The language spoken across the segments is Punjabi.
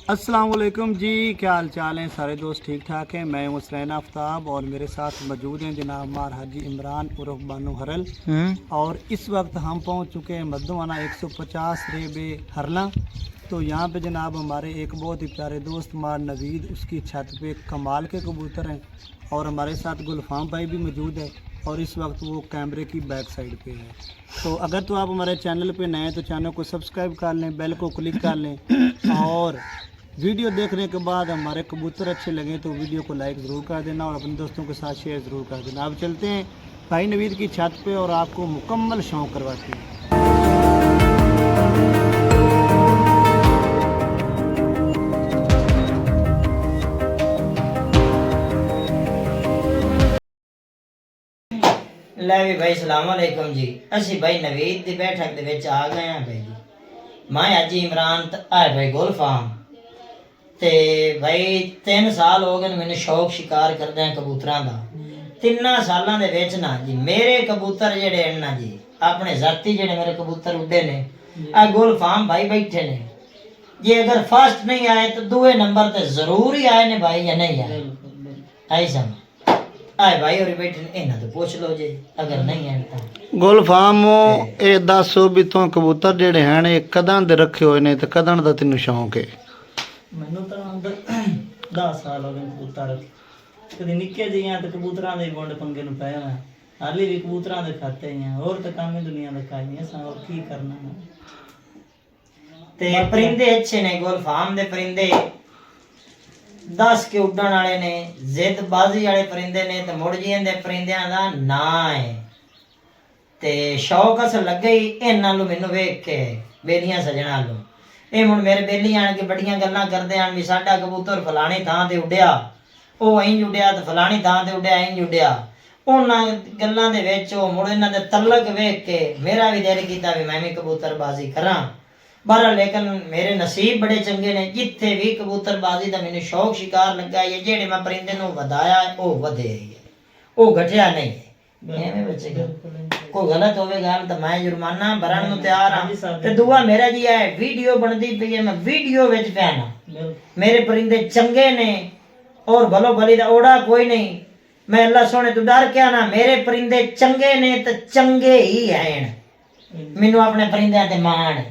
अस्सलाम वालेकुम जी, क्या हाल चाल हैं सारे दोस्त? ठीक ठाक हैं। मैं हूँ हुसैन आफ्ताब और मेरे साथ मौजूद हैं जनाब मार हाजी इमरान उर्फ बानू हरल। और इस वक्त हम पहुँच चुके हैं मद्दवाना 150 रेबे हरला। तो यहाँ पे जनाब हमारे एक बहुत ही प्यारे दोस्त मार नवीद, उसकी छत पे कमाल के कबूतर हैं और हमारे साथ गुलफाम भाई भी मौजूद है और इस वक्त वो कैमरे की बैक साइड पे है। तो अगर तो आप हमारे चैनल पे नए हैं तो चैनल को सब्सक्राइब कर लें, बेल को क्लिक कर लें और वीडियो देखने के बाद हमारे कबूतर अच्छे लगे तो वीडियो को लाइक ज़रूर कर देना और अपने दोस्तों के साथ शेयर ज़रूर कर देना। अब चलते हैं भाई नवीद की छत पे और आपको मुकम्मल शौक़ करवाते हैं। ਲੈ ਵੀ ਭਾਈ ਸਲਾਮ ਅਲੈਕੁਮ ਜੀ। ਅਸੀਂ ਭਾਈ ਨਵੀਦ ਦੀ ਬੈਠਕ ਦੇ ਵਿੱਚ ਆ ਗਏ ਹਾਂ ਭਾਈ ਜੀ। ਮੈਂ ਹਾਜੀ ਇਮਰਾਨ ਆਏ ਭਾਈ ਗੁਲਫਾਮ ਤੇ ਭਾਈ 3 ਸਾਲ ਹੋ ਗਏ ਮੈਨੂੰ ਸ਼ੌਕ ਸ਼ਿਕਾਰ ਕਰਦੇ ਆ ਕਬੂਤਰਾਂ ਦਾ। 3 ਸਾਲਾਂ ਦੇ ਵਿੱਚ ਨਾ ਜੀ ਮੇਰੇ ਕਬੂਤਰ ਜਿਹੜੇ ਹਨ ਨਾ ਜੀ ਆਪਣੇ ਜ਼ਾਤੀ ਜਿਹੜੇ ਮੇਰੇ ਕਬੂਤਰ ਉੱਡੇ ਨੇ ਆ ਗੁਲਫਾਮ ਭਾਈ ਬੈਠੇ ਨੇ। ਜੇ ਅਗਰ ਫਸਟ नहीं आए तो दूसरे नंबर पे जरूर ही आए ने भाई या नहीं आए ऐसा आए भाई और बैठे इन्हां तो पूछ लो जी अगर नहीं है तो गुलफाम ਇਹ ਦੱਸੋ ਵੀ ਤੋਂ ਕਬੂਤਰ ਜਿਹੜੇ ਹਨ ਇਹ ਕਦਾਂ ਦੇ ਰੱਖੇ ਹੋਏ ਨੇ ਤੇ ਕਦਾਂ ਦਾ ਤੈਨੂੰ ਸ਼ੌਂਕ ਹੈ? ਮੈਨੂੰ ਤਾਂ 10 ਸਾਲ ਹੋ ਗਏ ਕਬੂਤਰ ਕਦੇ ਨਿੱਕੇ ਜਿਹੀਆਂ ਤੇ ਕਬੂਤਰਾਂ ਦੇ ਵੰਡ ਪੰਗੇ ਨੂੰ ਪਿਆ ਮੈਂ ਹਾਲੇ ਵੀ ਕਬੂਤਰਾਂ ਦੇ ਖਾਤੇ ਹੀ ਆ ਹੋਰ ਤਾਂ ਕੰਮ ਹੀ ਦੁਨੀਆ ਦਾ ਕਾਈ ਨਹੀਂ ਅਸਾਂ ਹੋਰ ਕੀ ਕਰਨਾ ਤੇ ਪਰਿੰਦੇ ਅੱਛੇ ਨੇ ਗੁਲਫਾਮ ਦੇ ਪਰਿੰਦੇ 10 ਕੇ ਉੱਡਣ ਵਾਲੇ ਨੇ ਜ਼ਿੱਦ ਬਾਜ਼ੀ ਵਾਲੇ ਪਰਿੰਦੇ ਨੇ ਤੇ ਮੁੜ ਜੀਆਂ ਦੇ ਪਰਿੰਦਿਆਂ ਦਾ ਨਾਂ ਹੈ ਤੇ ਸ਼ੌਕ ਅਸ ਲੱਗੇ ਹੀ ਇਹਨਾਂ ਨੂੰ ਮੈਨੂੰ ਵੇਖ ਕੇ ਬੇਲੀਆਂ ਸਜਣਾ ਨੂੰ ਇਹ ਹੁਣ ਮੇਰੇ ਬੇਲੀ ਆਣ ਕੇ ਬੜੀਆਂ ਗੱਲਾਂ ਕਰਦੇ ਹਨ ਵੀ ਸਾਡਾ ਕਬੂਤਰ ਫਲਾਣੀ ਥਾਂ ਤੇ ਉੱਡਿਆ ਉਹ ਐਂ ਉੱਡਿਆ ਤੇ ਫਲਾਣੀ ਥਾਂ ਤੇ ਉੱਡਿਆ ਐਂ ਉੱਡਿਆ ਉਹਨਾਂ ਗੱਲਾਂ ਦੇ ਵਿੱਚ ਉਹ ਮੁੜ ਇਹਨਾਂ ਦੇ ਤਲਕ ਵੇਖ ਕੇ ਮੇਰਾ ਵੀ ਦਿਲ ਕੀਤਾ ਵੀ ਮੈਂ ਵੀ ਕਬੂਤਰਬਾਜ਼ੀ ਕਰਾਂ। बहरहाल लेकिन मेरे नसीब बड़े चंगे ने जिथे भी कबूतरबाजी का मैंने शौक शिकार लगा है जेड़े मैं परिंदे नूं वधाया है वो वधे है वो घटिया नहीं है। एवें बचेगा कोई गलत होवेगा तो मैं जुर्माना भरन नूं तैयार हां। ते दुआ मेरा जी है वीडियो बनदी पई है मैं वीडियो विच पैना मेरे परिंदे चंगे ने और भलो भली दा ओड़ा कोई नहीं। मैं अल्लाह सोने तू डर क्या ना मेरे परिंदे चंगे ने ते चंगे ही हैं। मैनू अपने परिंदे ते मान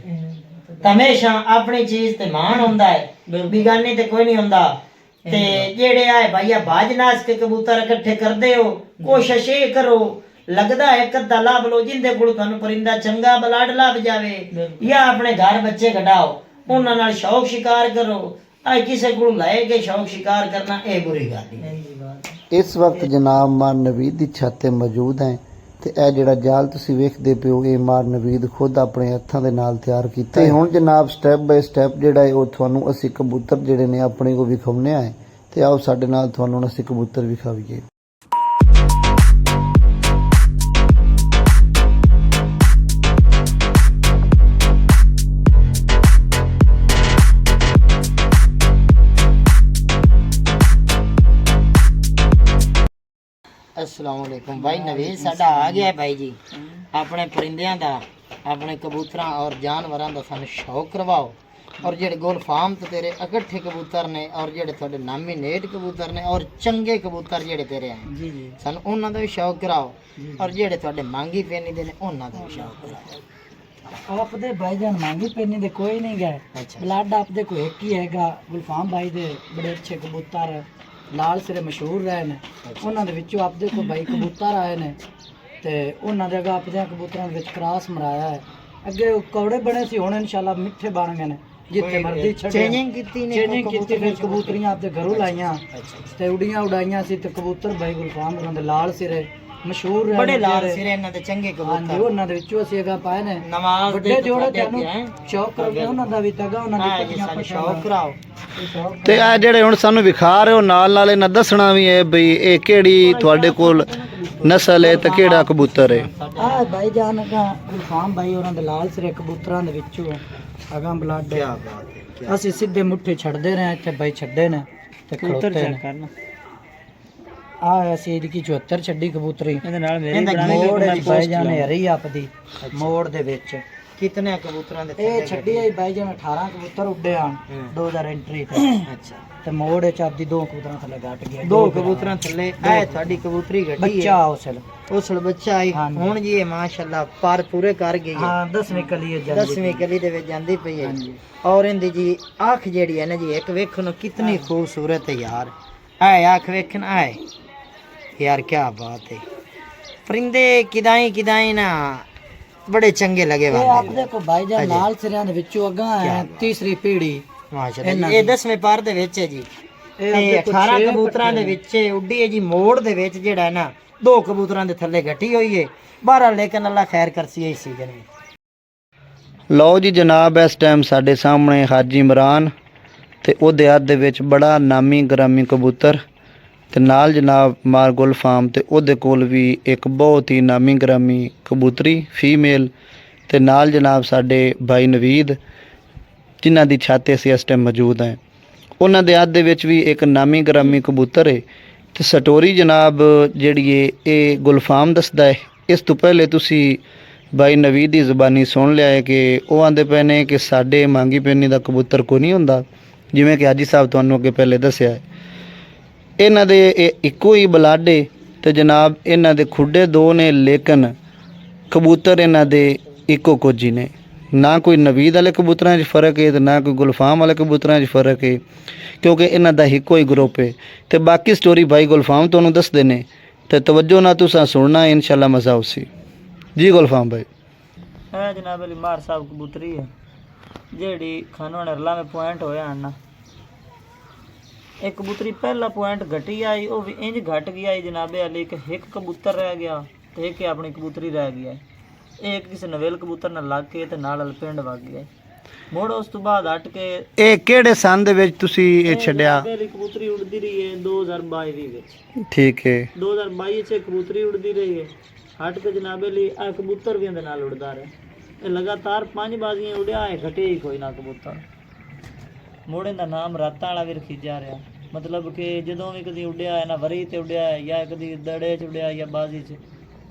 हमेशा अपनी चीज ते मान होंदा है बिगानी ते कोई नहीं होंदा। ते जेड़े आए भैया बाज नाच के कबूतर इकट्ठे करदे हो कोशिश ये करो लगदा है एक अद्धा लाभ लो जिंदे कोल तुहानू परिंदा चंगा बलाड लाभ जावे या अपने घर बच्चे कढाओ उन्हां नाल शौक शिकार करो। आ किसे कोल लाए के शौक शिकार करना ए बुरी गल है। इस वक्त जनाब मार नवीद की छत ते मौजूद हैं ਤੇ ਇਹ ਜਿਹੜਾ ਜਾਲ ਤੁਸੀਂ ਵੇਖਦੇ ਪਿਓ ਇਹ ਮਾਰ ਨਵੀਦ ਖੁਦ ਆਪਣੇ ਹੱਥਾਂ ਦੇ ਨਾਲ ਤਿਆਰ ਕੀਤਾ ਤੇ ਹੁਣ ਜਨਾਬ ਸਟੈਪ ਬਾਈ ਸਟੈਪ ਜਿਹੜਾ ਹੈ ਉਹ ਤੁਹਾਨੂੰ ਅਸੀਂ ਕਬੂਤਰ ਜਿਹੜੇ ਨੇ ਆਪਣੇ ਕੋ ਵਿਖਾਉਣੇ ਆ ਤੇ ਆਓ ਸਾਡੇ ਨਾਲ ਤੁਹਾਨੂੰ ਅਸੀਂ ਕਬੂਤਰ ਵਿਖਾਈਏ। अस्सलाम वालेकुम भाई नवीद साडा आ गया है भाई जी अपने परिंदियां दा अपने कबूतरां और जानवरां दा सानू शौक करवाओ और जेड़े गुलफाम तो तेरे इकट्ठे कबूतर ने और जेड़े थोड़े नामिनेट कबूतर ने और चंगे कबूतर जेड़े तेरे हैं जी जी सानू उन्हां दा भी शौक कराओ और जेड़े थोड़े मांगी पेनी दे ने उन्हां दा भी शौक कराओ। आपदे भाईजान मांगी पेनी दे कोई नहीं गए ब्लड आपदे को एक ही हैगा गुलफाम भाई दे बड़े अच्छे कबूतर लाल सिरे मशहूर रहे ने उन्हां दे विचों आपदे को भाई कबूतर आए ने ते उन्हां दे अगा आपदे कबूतरां दे विच क्रॉस मराया है अगे कौड़े बने सी हुण इंशाल्लाह मिठे बन गए ने जिथे मर्जी चेंजिंग कीती फिर कबूतरियां आपदे घरों लाइयां ते उड़ियां उड़ाइयां सी ते कबूतर भाई गुलफाम उन्हां दे लाल सिरे मशहूर रहे बड़े लाल सिरे इन्हां दे चंगे कबूतर उन्हां दे विचों असीं अगा पाए ने नमाज दे जोड़े तानू शौक करके उन्हां दा भी तगा उन्हां दी पट्टियां शौक कराओ। ਤੇ ਆ ਜਿਹੜੇ ਹੁਣ ਸਾਨੂੰ ਵਿਖਾ ਰਹੇ ਹੋ ਨਾਲ ਇਹਨਾਂ ਦੱਸਣਾ ਵੀ ਹੈ ਬਈ ਇਹ ਕਿਹੜੀ ਤੁਹਾਡੇ ਕੋਲ ਨਸਲ ਹੈ ਤੇ ਕਿਹੜਾ ਕਬੂਤਰ ਹੈ? ਆ ਭਾਈ ਜਾਨ ਦਾ ਗੁਲਫਾਮ ਭਾਈ ਉਹਨਾਂ ਦੇ ਲਾਲ ਸਿਰੇ ਕਬੂਤਰਾਂ ਦੇ ਵਿੱਚੋਂ ਅਗਾਂ ਬਲੱਡ ਅਸੀਂ ਸਿੱਧੇ ਮੁੱਠੇ ਛੱਡਦੇ ਰਹੇ ਇੱਥੇ ਭਾਈ ਛੱਡੇ ਨੇ ਤੇ ਕਬੂਤਰ ਚੈੱਕ ਕਰਨਾ ਆ ਅਸੀਂ ਇਹਦੀ 74 ਛੱਡੀ ਕਬੂਤਰੀ ਇਹਦੇ ਨਾਲ ਮੇਰੀ ਬਣਾਣੀ ਮੋੜ ਦੀ ਭਾਈ ਜਾਨ ਹਰੀ ਆਪਦੀ ਮੋੜ ਦੇ ਵਿੱਚ ਕਿਤਨੇ ਕਬੂਤਰਾਂ ਦੇ ਇਹ ਛੱਡੀ ਆਈ ਬਾਈ ਜਿਵੇਂ 18 ਕਬੂਤਰ ਉੱਡੇ ਆਣ 2000 ਐਂਟਰੀ ਤੇ ਅੱਛਾ ਤੇ ਮੋੜ ਚ ਆਪਦੀ 2 ਕਬੂਤਰਾਂ ਥੱਲੇ ਘਟ ਗਿਆ ਦੋ ਕਬੂਤਰਾਂ ਥੱਲੇ ਇਹ ਤੁਹਾਡੀ ਕਬੂਤਰੀ ਗੱਡੀ ਬੱਚਾ ਉਸਲ ਉਸਲ ਬੱਚਾ ਆਈ ਹੁਣ ਜੀ ਇਹ ਮਾਸ਼ਾਅੱਲਾ ਪਰ ਪੂਰੇ ਕਰ ਗਈ ਹੈ ਹਾਂ 10ਵੀਂ ਕਲੀ ਜਾਂਦੀ 10ਵੀਂ ਕਲੀ ਦੇ ਵਿੱਚ ਜਾਂਦੀ ਪਈ ਹੈ ਔਰ ਇਹਦੀ ਜੀ ਅੱਖ ਜਿਹੜੀ ਹੈ ਨਾ ਜੀ ਇੱਕ ਵੇਖਣ ਨੂੰ ਕਿਤਨੀ ਖੂਬਸੂਰਤ ਹੈ ਯਾਰ ਐ ਅੱਖ ਵੇਖਣ ਆਏ यार क्या बात है परिंदे किदाई ना बड़े चंगे लगे ਇਹ ਆਪਦੇ ਕੋ ਭਾਈ ਜਾਨ ਲਾਲ ਸਿਰਿਆਂ ਦੇ ਵਿੱਚੋਂ ਅੱਗਾ ਹੈ ਤੀਸਰੀ ਪੀੜੀ ਮਾਸ਼ਾਅੱਲਾ ਇਹ 10ਵੇਂ ਪਾਰ ਦੇ ਵਿੱਚ ਹੈ ਜੀ ਤੇ 18 ਕਬੂਤਰਾਂ ਦੇ ਵਿੱਚ ਉੱਡੀ ਹੈ ਜੀ ਮੋੜ ਦੇ ਵਿੱਚ ਜਿਹੜਾ ਹੈ ਨਾ 2 ਕਬੂਤਰਾਂ ਦੇ ਥੱਲੇ ਘਟੀ ਹੋਈ ਹੈ ਬਹਰਾਲ ਲੇਕਿਨ ਅੱਲਾ ਖੈਰ ਕਰਸੀ ਇਸ ਸੀਜ਼ਨ ਵਿੱਚ ਲਓ ਜੀ ਜਨਾਬ ਇਸ ਟਾਈਮ ਸਾਡੇ ਸਾਹਮਣੇ ਹਾਜੀ ਇਮਰਾਨ ਤੇ ਉਹਦੇ ਹੱਥ ਦੇ ਵਿੱਚ ਬੜਾ ਨਾਮੀ ਗ੍ਰਾਮੀ ਕਬੂਤਰ ਤੇ ਨਾਲ ਜਨਾਬ ਮਾਰਗੁਲ ਫਾਰਮ ਤੇ ਉਹਦੇ ਕੋਲ ਵੀ ਇੱਕ ਬਹੁਤ ਹੀ ਨਾਮੀ ਗ੍ਰਾਮੀ ਕਬੂਤਰੀ ਫੀਮੇਲ ਤੇ ਨਾਲ ਜਨਾਬ ਸਾਡੇ ਭਾਈ ਨਵੀਦ ਜਿਨ੍ਹਾਂ ਦੀ ਛੱਤ ਤੇ ਅਸੀਂ ਇਸ ਟਾਈਮ ਮੌਜੂਦ ਹਾਂ ਉਹਨਾਂ ਦੇ ਹੱਥ ਦੇ ਵਿੱਚ ਵੀ ਇੱਕ ਨਾਮੀ ਗ੍ਰਾਮੀ ਕਬੂਤਰ ਹੈ ਤੇ ਸਟੋਰੀ ਜਨਾਬ ਜਿਹੜੀ ਹੈ ਇਹ ਗੁਲਫਾਮ ਦੱਸਦਾ ਹੈ ਇਸ ਤੋਂ ਪਹਿਲੇ ਤੁਸੀਂ ਭਾਈ ਨਵੀਦ ਦੀ ਜ਼ੁਬਾਨੀ ਸੁਣ ਲਿਆ ਹੈ ਕਿ ਉਹ ਆਂਦੇ ਪਏ ਨੇ ਕਿ ਸਾਡੇ ਮੰਗੀ ਪੈਣੀ ਦਾ ਕਬੂਤਰ ਕੋਈ ਨਹੀਂ ਹੁੰਦਾ ਜਿਵੇਂ ਕਿ ਹਾਜੀ ਸਾਹਿਬ ਤੁਹਾਨੂੰ ਅੱਗੇ ਪਹਿਲੇ ਦੱਸਿਆ ਹੈ ਇਹਨਾਂ ਦੇ ਇੱਕੋ ਹੀ ਬਲਾਡੇ ਤੇ ਜਨਾਬ ਇਹਨਾਂ ਦੇ ਖੁੱਡੇ 2 ਨੇ ਲੇਕਿਨ ਕਬੂਤਰ ਇਹਨਾਂ ਦੇ ਇੱਕੋ ਕੋਜੀ ਨੇ ਨਾ ਕੋਈ ਨਵੀਦ ਵਾਲੇ ਕਬੂਤਰਾਂ 'ਚ ਫਰਕ ਹੈ ਤੇ ਨਾ ਕੋਈ ਗੁਲਫਾਮ ਵਾਲੇ ਕਬੂਤਰਾਂ 'ਚ ਫਰਕ ਹੈ ਕਿਉਂਕਿ ਇਹਨਾਂ ਦਾ ਇੱਕੋ ਹੀ ਗਰੁੱਪ ਹੈ ਤੇ ਬਾਕੀ ਸਟੋਰੀ ਭਾਈ ਗੁਲਫਾਮ ਤੁਹਾਨੂੰ ਦੱਸਦੇ ਨੇ ਤੇ ਤਵੱਜੋ ਨਾਲ ਤੁਸੀਂ ਸੁਣਨਾ ਇਨਸ਼ਾਅੱਲਾ ਮਜ਼ਾ ਆਉਸੀ ਜੀ ਗੁਲਫਾਮ ਭਾਈ ਹੈ ਜਨਾਬ ਅਲੀ ਮਾਰ ਸਾਹਿਬ ਕਬੂਤਰੀ ਹੈ ਜਿਹੜੀ ਖਾਨੋਂ ਨਰਲਾ में पॉइंट होया आना एक कबूतरी पहला पॉइंट घटी आई वो भी इंज घट गया जनाबे अली एक कबूतर रह गया तो एक अपनी कबूतरी रह गया एक किसी नवेल कबूतर न लग के ते नाल पिंड वग गया मुड़ उस तो बाद हट के ਇਹ ਕਿਹੜੇ ਸੰਨ ਦੇ ਵਿੱਚ ਤੁਸੀਂ ਇਹ ਛੱਡਿਆ पहली कबूतरी उड़ती रही है 2022 विच ਠੀਕ ਹੈ 2022 च कबूतरी उड़ती रही है हट के जनाबे ली आ कबूतर भी अंदर नाल उड़दा रहे लगातार 5 बाजियां उड़िया है घटे ही कोई ना कबूतर मोड़े का नाम रातां वाला भी रखी जा रहा मतलब कि ਜਦੋਂ ਵੀ ਕਦੀ ਉੱਡਿਆ ਹੈ ਨਾ ਵਰੀ ਤੇ ਉੱਡਿਆ ਹੈ ਜਾਂ ਕਦੀ ਦੜੇ 'ਚ ਉੱਡਿਆ ਜਾਂ ਬਾਜ਼ੀ 'ਚ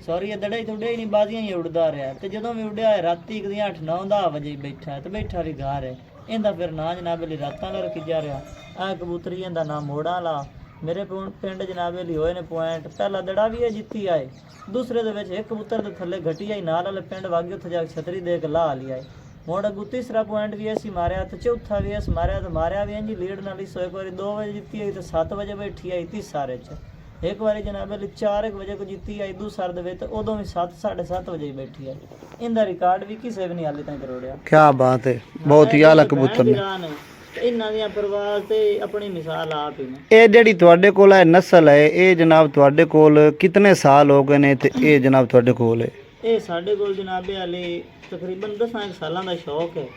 ਸੌਰੀ ਇਹ ਦੜੇ 'ਚ ਉੱਡਿਆ ਹੀ ਨਹੀਂ ਬਾਜ਼ੀਆਂ ਹੀ ਉੱਡਦਾ ਰਿਹਾ ਤੇ ਜਦੋਂ ਵੀ ਉੱਡਿਆ ਹੈ ਰਾਤੀ ਕਦੀ 8-9 10 ਵਜੇ ਬੈਠਾ ਤੇ ਬੈਠਾ ਵੀ ਘਰ ਹੈ ਇਹਦਾ ਫਿਰ ਨਾਂ ਜਨਾਬ ਲਈ ਰਾਤਾਂ ਨਾਲ ਰੱਖੀ ਜਾ ਰਿਹਾ ਆ ਕਬੂਤਰੀ ਇਹਦਾ ਨਾਮ ਮੋੜਾ ਲਾ ਮੇਰੇ ਪਿੰਡ ਜਨਾਬੇ ਲਈ ਹੋਏ ਨੇ ਪੁਆਇੰਟ ਪਹਿਲਾ ਦੜਾ ਵੀ ਇਹ ਜਿੱਤੀ ਆਏ ਦੂਸਰੇ ਦੇ ਵਿੱਚ ਇੱਕ ਕਬੂਤਰ ਦੇ ਥੱਲੇ ਘਟੀ ਆਈ ਨਾਲ ਵਾਲੇ ਪਿੰਡ ਵਾਗੇ ਉੱਥੇ ਜਾ ਕੇ ਛਤਰੀ ਦੇ ਕੇ ਲਾ ਲਿਆ मोड़ अगू तीसरा पॉइंट भी ऐसी मारिया तो चौथा भी ऐसे मारिया तो मारिया भी इंजी लीड नाली सो एक बार 2 बजे जीती आई तो 7 बजे बैठी आई 30 सारे च एक बार जनाबे 4-1 बजे को जीती आई दूसर दे तो उदों भी 7-7:30 बजे ही बैठी आई इनका रिकॉर्ड भी किसी भी नहीं हाले तक करोड़िया क्या बात है बहुत ही आला कबूतर ने ਇਹਨਾਂ ਦੀਆਂ ਪਰਵਾਜ਼ ਤੇ ਆਪਣੀ ਮਿਸਾਲ ਆਪ ਹੀ ਨੇ ਇਹ ਜਿਹੜੀ ਤੁਹਾਡੇ ਕੋਲ ਹੈ ਨਸਲ ਹੈ ਇਹ ਜਨਾਬ ਤੁਹਾਡੇ ਕੋਲ ਕਿੰਨੇ ਸਾਲ ਹੋ ਗਏ ਨੇ ਤੇ ਇਹ ਜਨਾਬ ਤੁਹਾਡੇ ਕੋਲ ਹੈ ਇਹ ਸਾਡੇ ਕੋਲ ਜਨਾਬੇ ਵਾਲੇ ਤਕਰੀਬਨ 10 ਸਾਲਾਂ ਦਾ ਸ਼ੌਕ ਹੈ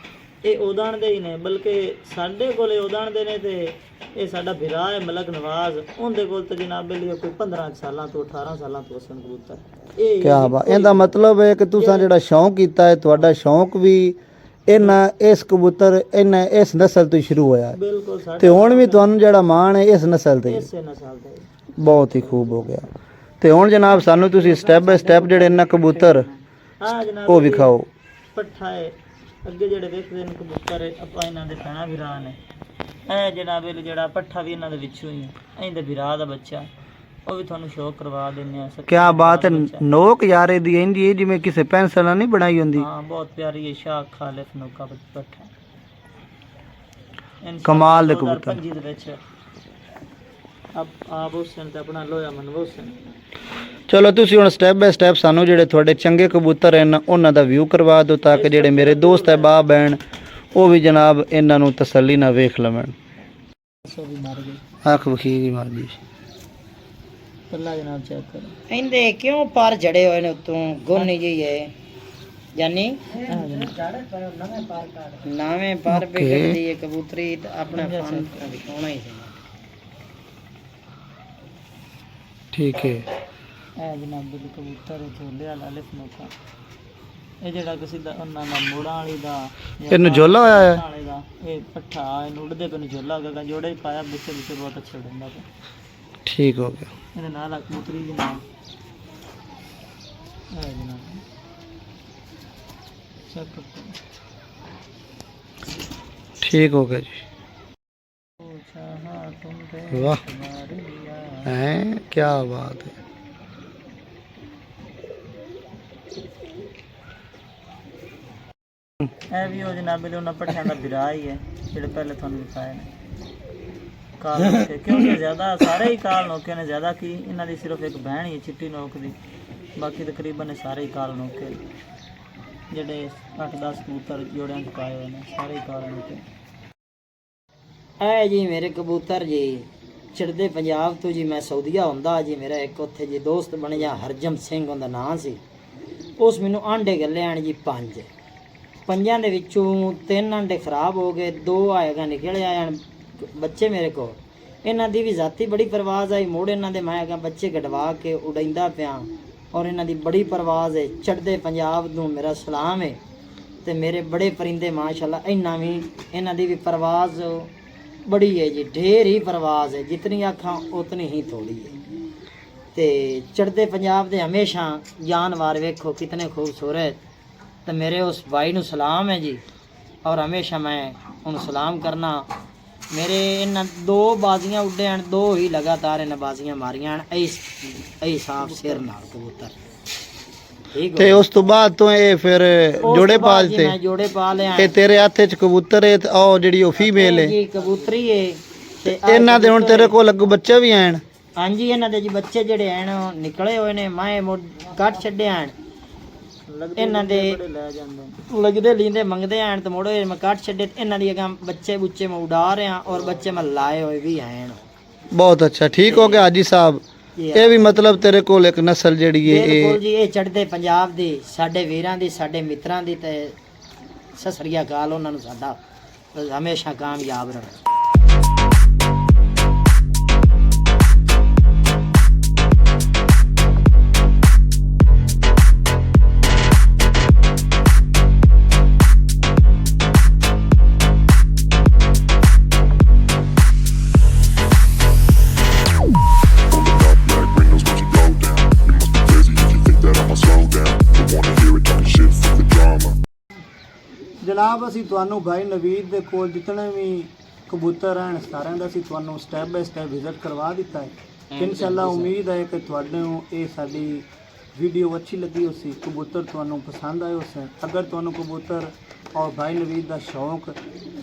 ਇਹ ਉਦਾਣ ਦੇ ਹੀ ਨੇ ਬਲਕਿ ਸਾਡੇ ਕੋਲੇ ਉਦਾਣ ਦੇ ਨੇ ਤੇ ਇਹ ਸਾਡਾ ਭਰਾ ਹੈ ਮਲਕ ਨਵਾਜ਼ ਉਹਦੇ ਕੋਲ ਤੇ ਜਨਾਬੇ ਲਈ ਕੋਈ 15 ਸਾਲਾਂ ਤੋਂ 18 ਸਾਲਾਂ ਤੋਂ ਸਨ ਕਬੂਤਰ ਇਹ ਕੀ ਬਾਤ ਇਹਦਾ ਮਤਲਬ ਹੈ ਕਿ ਤੁਸੀਂ ਜਿਹੜਾ ਸ਼ੌਂਕ ਕੀਤਾ ਹੈ ਤੁਹਾਡਾ ਸ਼ੌਂਕ ਵੀ ਇਹਨਾਂ ਇਸ ਕਬੂਤਰ ਇਹਨਾਂ ਇਸ ਨਸਲ ਤੋਂ ਸ਼ੁਰੂ ਹੋਇਆ ਹੈ ਬਿਲਕੁਲ ਸਾਡੇ ਤੇ ਹੁਣ ਵੀ ਤੁਹਾਨੂੰ ਜਿਹੜਾ ਮਾਣ ਹੈ ਇਸ ਨਸਲ ਤੇ ਇਸੇ ਨਸਲ ਦੇ ਬਹੁਤ ਹੀ ਖੂਬ ਹੋ ਗਿਆ ਤੇ ਹੁਣ ਜਨਾਬ ਸਾਨੂੰ ਤੁਸੀਂ ਸਟੈਪ ਬਾਈ ਸਟੈਪ ਜਿਹੜੇ ਇਹਨਾਂ ਕਬੂਤਰ ਹਾਂ ਜਨਾਬ ਉਹ ਵਿਖਾਓ ਪੱਠਾ ਹੈ ਅੱਗੇ ਜਿਹੜੇ ਵੇਖਦੇ ਨੇ ਕਬੂਤਰ ਆਪਾਂ ਇਹਨਾਂ ਦੇ ਪੈਣਾ ਵੀਰਾਂ ਨੇ ਇਹ ਜਨਾਬੇ ਜਿਹੜਾ ਪੱਠਾ ਵੀ ਇਹਨਾਂ ਦੇ ਵਿੱਚੋਂ ਹੀ ਹੈ ਇਹਦੇ ਵੀਰਾ ਦਾ ਬੱਚਾ ਉਹ ਵੀ ਤੁਹਾਨੂੰ ਸ਼ੋਅ ਕਰਵਾ ਦਿੰਨੇ ਆ ਕੀ ਬਾਤ ਹੈ ਨੋਕ ਯਾਰੇ ਦੀ ਇੰਜੀ ਜਿਵੇਂ ਕਿਸੇ ਪੈਨਸਲ ਨਾਲ ਨਹੀਂ ਬਣਾਈ ਹੁੰਦੀ ਹਾਂ ਬਹੁਤ ਪਿਆਰੀ ਹੈ ਸ਼ਾਹ ਖਾਲਿਫ ਨੋਕਾ ਪੱਠਾ ਕਮਾਲ ਦੇ ਕਬੂਤਰ 2025 ਦੇ ਵਿੱਚ ਆਪ ਹੁਸੈਨ ਤੇ ਆਪਣਾ ਲੋਇਆ ਮਨਵਾ ਹੁਸੈਨ ਚਲੋ ਤੁਸੀਂ ਹੁਣ ਸਟੈਪ ਬਾਈ ਸਟੈਪ ਸਾਨੂੰ ਜਿਹੜੇ ਤੁਹਾਡੇ ਚੰਗੇ ਕਬੂਤਰ ਹਨ ਉਹਨਾਂ ਦਾ ਵਿਊ ਕਰਵਾ ਦਿਓ ਤਾਂ ਕਿ ਜਿਹੜੇ ਮੇਰੇ ਦੋਸਤ ਅਹਿਬਾਬ ਹਨ ਉਹ ਵੀ ਜਨਾਬ ਇਹਨਾਂ ਨੂੰ ਤਸੱਲੀ ਨਾਲ ਵੇਖ ਲਵਣ ਸੋ ਵੀ ਮਰ ਗਈ ਅੱਖ ਵਖੀ ਦੀ ਮਰ ਗਈ ਪੱਲਾ ਜਨਾਬ ਚੈੱਕ ਕਰੋ ਇਹਦੇ ਕਿਉਂ ਪਰ ਜੜੇ ਹੋਏ ਨੇ ਉਤੋਂ ਗੋਨੀ ਜੀ ਹੈ ਜਾਨੀ ਨਵੇਂ ਪਰ ਪੇ ਕਰਦੀ ਹੈ ਕਬੂਤਰੀ ਤੇ ਆਪਣਾ ਫਨ ਦਿਖਾਉਣਾ ਹੀ ਸੀ ਠੀਕ ਹੈ ਇਹ ਜਨਾਬ ਦੇ ਕਬੂਤਰ ਝੋਲੇ ਵਾਲਾ ਲਿਫ ਨੋਕਾ ਇਹ ਜਿਹੜਾ ਕਿਸੇ ਦਾ ਉਹਨਾਂ ਦਾ ਮੋੜਾਂ ਵਾਲੀ ਦਾ ਇਹਨੂੰ ਝੋਲਾ ਹੋਇਆ ਹੈ ਵਾਲੇ ਦਾ ਇਹ ਪੱਠਾ ਇਹਨੂੰ ਉੱਡਦੇ ਪਏ ਨੂੰ ਝੋਲਾ ਹੋਗਾ ਜੋੜੇ ਪਾਇਆ ਵਿੱਚ ਵਿੱਚ ਬਹੁਤ ਅੱਛਾ ਉੜਦਾ ਪਿਆ ਠੀਕ ਹੋ ਗਿਆ ਇਹਦੇ ਨਾਲ ਆ ਕਬੂਤਰੀ ਜਨਾਬ ਇਹ ਜਨਾਬ ठीक हो गया जी। वाह, हैं क्या बात है। ਇਹ ਵੀ ਉਹ ਜਨਾਬੇ ਦੇ ਉਹਨਾਂ ਪੱਠਿਆਂ ਦਾ ਵਿਰਾਹ ਹੀ ਹੈ ਜਿਹੜੇ ਪਹਿਲੇ ਤੁਹਾਨੂੰ ਦਿਖਾਏ ਨੇ ਕਾਲ ਨੋਕੇ, ਕਿਉਂਕਿ ਜ਼ਿਆਦਾ ਸਾਰੇ ਹੀ ਕਾਲ ਨੋਕੇ ਨੇ, ਜ਼ਿਆਦਾ ਕੀ ਇਹਨਾਂ ਦੀ ਸਿਰਫ ਇੱਕ ਬਹਿਣ ਹੀ ਹੈ ਚਿੱਟੀ ਨੋਕ ਦੀ, ਬਾਕੀ ਤਕਰੀਬਨ ਸਾਰੇ ਹੀ ਕਾਲ ਨੋਕੇ ਜਿਹੜੇ 8-10 ਕਬੂਤਰ ਜੋੜਿਆਂ 'ਚ ਪਾਏ ਹੋਏ ਨੇ, ਸਾਰੇ ਹੀ ਕਾਲ ਨੋਕੇ। ਇਹ ਜੀ ਮੇਰੇ ਕਬੂਤਰ ਜੀ ਚੜ੍ਹਦੇ ਪੰਜਾਬ ਤੋਂ ਜੀ। ਮੈਂ ਸਾਊਦੀਆ ਹੁੰਦਾ ਜੀ, ਮੇਰਾ ਇੱਕ ਉੱਥੇ ਜੀ ਦੋਸਤ ਬਣਿਆ ਹਰਜਮ ਸਿੰਘ ਉਹਦਾ ਨਾਂ ਸੀ। ਉਸ ਮੈਨੂੰ ਆਂਡੇ ਗੱਲੇ ਆਣ ਜੀ 5, ਪੰਜਾਂ ਦੇ ਵਿੱਚੋਂ 3 ਆਂਡੇ ਖਰਾਬ ਹੋ ਗਏ, 2 ਆਏਗਾ ਨਿਕਲ ਆਣ ਬੱਚੇ ਮੇਰੇ ਕੋਲ। ਇਹਨਾਂ ਦੀ ਵੀ ਜ਼ਾਤੀ ਬੜੀ ਪਰਵਾਜ਼ ਆਈ, ਮੋੜ ਇਹਨਾਂ ਦੇ ਮੈਂ ਹੈਗਾ ਬੱਚੇ ਕਢਵਾ ਕੇ ਉਡਾਈਂਦਾ ਪਿਆ, ਔਰ ਇਹਨਾਂ ਦੀ ਬੜੀ ਪਰਵਾਜ਼ ਹੈ। ਚੜ੍ਹਦੇ ਪੰਜਾਬ ਨੂੰ ਮੇਰਾ ਸਲਾਮ ਹੈ। ਤੇ ਮੇਰੇ ਬੜੇ ਪਰਿੰਦੇ ਮਾਸ਼ਾਅੱਲਾ, ਇਹਨਾਂ ਦੀ ਵੀ ਪਰਵਾਜ਼ ਬੜੀ ਹੈ ਜੀ, ਢੇਰ ਹੀ ਪਰਵਾਜ਼ ਹੈ, ਜਿਤਨੀ ਆਖਾਂ ਉਤਨੀ ਹੀ ਥੋੜੀ ਹੈ। ਤੇ ਚੜ੍ਹਦੇ ਪੰਜਾਬ ਦੇ ਹਮੇਸ਼ਾ ਜਾਨਵਰ ਵੇਖੋ ਕਿਤਨੇ ਖੂਬਸੂਰਤ। ਤੇ ਮੇਰੇ ਉਸ ਭਾਈ ਨੂੰ ਸਲਾਮ ਹੈ ਜੀ, ਔਰ ਹਮੇਸ਼ਾ ਮੈਂ ਉਹਨੂੰ ਸਲਾਮ ਕਰਨਾ। ਮੇਰੇ ਇਹਨਾਂ 2 ਬਾਜ਼ੀਆਂ ਉੱਡੇ ਹਨ, 2 ਹੀ ਲਗਾਤਾਰ ਇਹਨਾਂ ਬਾਜ਼ੀਆਂ ਮਾਰੀਆਂ ਹਨ। ਇਹ ਸਾਫ ਸਿਰ ਨਾਲ ਕਬੂਤਰ ਠੀਕ ਤੇ ਉਸ ਤੋਂ ਬਾਅਦ ਤੋਂ ਇਹ ਫਿਰ ਜੋੜੇ ਪਾਲ ਤੇ ਮੈਂ ਜੋੜੇ ਪਾ ਲਿਆ। ਤੇ ਤੇਰੇ ਹੱਥ 'ਚ ਕਬੂਤਰ ਹੈ ਤੇ ਉਹ ਜਿਹੜੀ ਉਹ ਫੀਮੇਲ ਹੈ ਜੀ ਕਬੂਤਰੀ ਹੈ। ਤੇ ਇਹਨਾਂ ਦੇ ਹੁਣ ਤੇਰੇ ਕੋਲ ਅੱਗੋਂ ਬੱਚੇ ਵੀ ਆਣ? ਹਾਂਜੀ, ਇਹਨਾਂ ਦੇ ਜੀ ਬੱਚੇ ਜਿਹੜੇ ਹਨ ਉਹ ਨਿਕਲੇ ਹੋਏ ਨੇ, ਮੈਂ ਕੱਟ ਛੱਡੇ ਹਨ। ਇਹਨਾਂ ਦੇ ਲੱਗਦੇ ਲੀਂਦੇ ਮੰਗਦੇ ਆਣ ਤੇ ਮੋੜੋ ਮੈਂ ਕੱਟ ਛੱਡੇ। ਇਹਨਾਂ ਦੀ ਅਗਾਂ ਬੱਚੇ ਬੁੱਚੇ ਮੈਂ ਉਡਾ ਰਿਹਾ, ਔਰ ਬੱਚੇ ਮੈਂ ਲਾਏ ਹੋਏ ਵੀ ਹਨ। ਬਹੁਤ ਅੱਛਾ, ਠੀਕ ਹੋ ਗਿਆ ਹਾਜੀ ਸਾਹਿਬ। ਇਹ ਵੀ ਮਤਲਬ ਤੇਰੇ ਕੋਲ ਇੱਕ ਨਸਲ ਜਿਹੜੀ ਹੈ ਬਿਲਕੁਲ ਜੀ, ਇਹ ਚੜ੍ਹਦੇ ਪੰਜਾਬ ਦੀ ਸਾਡੇ ਵੀਰਾਂ ਦੀ, ਸਾਡੇ ਮਿੱਤਰਾਂ ਦੀ। ਤੇ ਸਤਿ ਸ੍ਰੀ ਅਕਾਲ ਉਹਨਾਂ ਨੂੰ, ਸਾਡਾ ਹਮੇਸ਼ਾ ਕਾਮਯਾਬ ਰਹੇ। ਜਨਾਬ ਅਸੀਂ ਤੁਹਾਨੂੰ ਭਾਈ ਨਵੀਦ ਦੇ ਕੋਲ ਜਿਤਨੇ ਵੀ ਕਬੂਤਰ ਹਨ ਸਾਰਿਆਂ ਦਾ ਅਸੀਂ ਤੁਹਾਨੂੰ ਸਟੈਪ ਬਾਈ ਸਟੈਪ ਵਿਜ਼ਿਟ ਕਰਵਾ ਦਿੱਤਾ ਹੈ। ਇਨਸ਼ਾਅੱਲਾ ਉਮੀਦ ਹੈ ਕਿ ਤੁਹਾਨੂੰ ਇਹ ਸਾਡੀ ਵੀਡੀਓ ਅੱਛੀ ਲੱਗੀ ਹੋਸੀ, ਕਬੂਤਰ ਤੁਹਾਨੂੰ ਪਸੰਦ ਆਏ ਹੋਸੇ। ਅਗਰ ਤੁਹਾਨੂੰ ਕਬੂਤਰ ਔਰ ਭਾਈ ਨਵੀਦ ਦਾ ਸ਼ੌਕ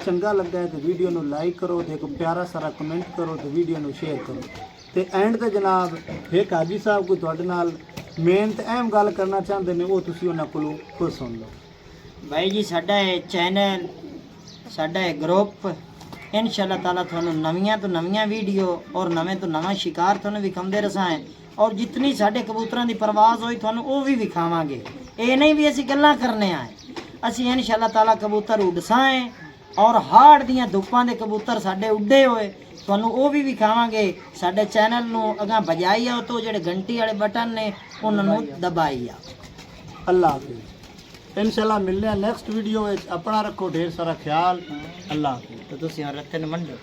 ਚੰਗਾ ਲੱਗਾ ਹੈ ਤਾਂ ਵੀਡੀਓ ਨੂੰ ਲਾਈਕ ਕਰੋ ਤੇ ਇੱਕ ਪਿਆਰਾ ਸਾਰਾ ਕਮੈਂਟ ਕਰੋ ਤੇ ਵੀਡੀਓ ਨੂੰ ਸ਼ੇਅਰ ਕਰੋ। ਤੇ ਐਂਡ ਤੇ ਜਨਾਬ ਇੱਕ ਹਾਜੀ ਸਾਹਿਬ ਕੋਈ ਤੁਹਾਡੇ ਨਾਲ ਮੇਨ ਤੇ ਅਹਿਮ ਗੱਲ ਕਰਨਾ ਚਾਹੁੰਦੇ ਨੇ, ਉਹ ਤੁਸੀਂ ਉਹਨਾਂ ਕੋਲੋਂ ਖੁਦ ਸੁਣ ਲਓ। भाई जी साडा है चैनल, साडा है ग्रुप, इंशाअल्लाह ताला थानू नवीं तो नवीं वीडियो और नवें तो नवा शिकार थानू विखांदे रसां है। और जितनी साडे कबूतरां दी परवाज़ होई थानू वो भी विखावांगे। ये नहीं भी असीं गल्लां करने आए, असीं इंशाअल्लाह ताला कबूतर उडसां है और हाड़ दियां धुप्पां दे कबूतर साडे उड्डे होए थानू वो भी विखावांगे। साडे चैनल नू अगां बजाई आओ तो जेड़े घंटी वाले बटन ने उन्हां नू दबाई आओ। अल्लाह हाफिज़। इंशाल्लाह मिलने नेक्स्ट वीडियो। अपना रखो ढेर सारा ख्याल। अल्लाह हाफिज़। तो तुसीं रत्ते न मंडो।